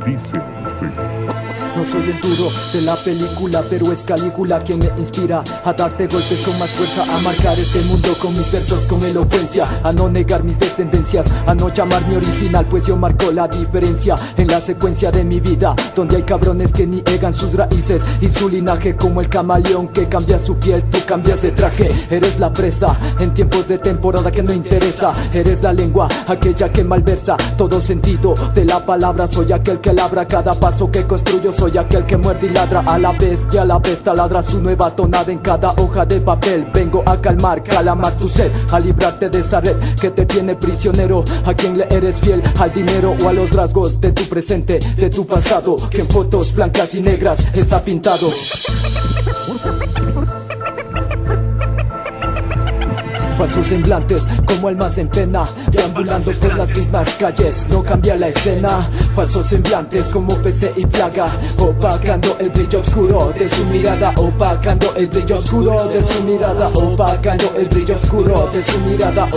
dicen en usted. No soy el duro de la película, pero es Calígula quien me inspira a darte golpes con más fuerza, a marcar este mundo con mis versos con elocuencia, a no negar mis descendencias, a no llamarme original, pues yo marco la diferencia en la secuencia de mi vida, donde hay cabrones que niegan sus raíces y su linaje, como el camaleón que cambia su piel, tú cambias de traje. Eres la presa en tiempos de temporada que no interesa, eres la lengua, aquella que malversa todo sentido de la palabra. Soy aquel que labra cada paso que construyo, soy aquel que muerde y ladra a la vez, y a la vez taladra su nueva tonada en cada hoja de papel. Vengo a calmar, calamar tu sed, a librarte de esa red que te tiene prisionero. A quien le eres fiel, al dinero o a los rasgos de tu presente, de tu pasado, que en fotos blancas y negras está pintado. Falsos semblantes como almas en pena, deambulando por las mismas calles, no cambia la escena. Falsos semblantes como peste y plaga, opacando el brillo oscuro de su mirada, opacando el brillo oscuro de su mirada, opacando el brillo oscuro de su mirada,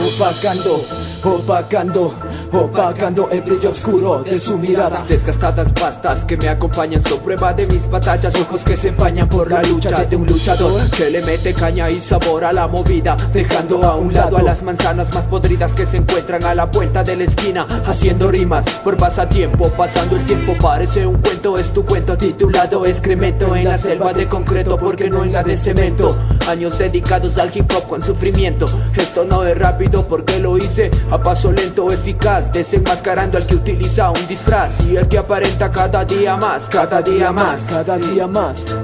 opacando el brillo oscuro de su mirada. Desgastadas pastas que me acompañan son prueba de mis batallas, ojos que se empañan por la lucha de un luchador que le mete caña y sabor a la movida, dejando a un lado a las manzanas más podridas que se encuentran a la vuelta de la esquina, haciendo rimas por pasatiempo. Pasando el tiempo parece un cuento, es tu cuento titulado Excremento en la selva de concreto, porque no en la de cemento. Años dedicados al hip hop con sufrimiento. Esto no es rápido porque lo hice a paso lento, eficaz, desenmascarando al que utiliza un disfraz y el que aparenta cada día más, cada día más, cada día más.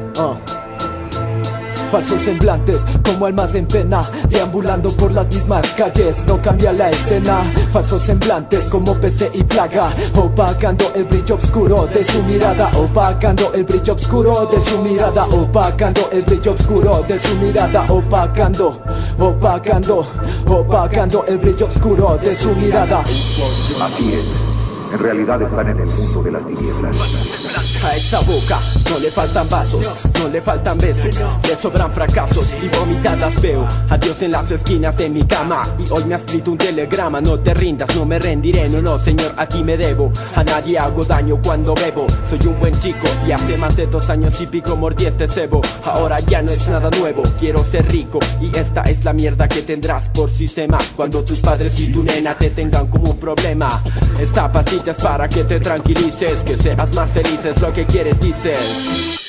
Falsos semblantes como almas en pena, deambulando por las mismas calles, no cambia la escena. Falsos semblantes como peste y plaga, opacando el brillo oscuro de su mirada, opacando el brillo oscuro de su mirada, opacando el brillo oscuro de su mirada, opacando el brillo oscuro de su mirada. Así es, en realidad están en el mundo de las tinieblas. A esta boca no le faltan vasos, no le faltan besos, le sobran fracasos y vomitadas veo. Adiós en las esquinas de mi cama, y hoy me ha escrito un telegrama: no te rindas, no me rendiré, no, no señor, a ti me debo. A nadie hago daño cuando bebo, soy un buen chico y hace más de 2 años y pico mordí este cebo. Ahora ya no es nada nuevo, quiero ser rico, y esta es la mierda que tendrás por sistema cuando tus padres y tu nena te tengan como un problema. Esta pastilla es para que te tranquilices, que seas más feliz, es lo que quieres, dices.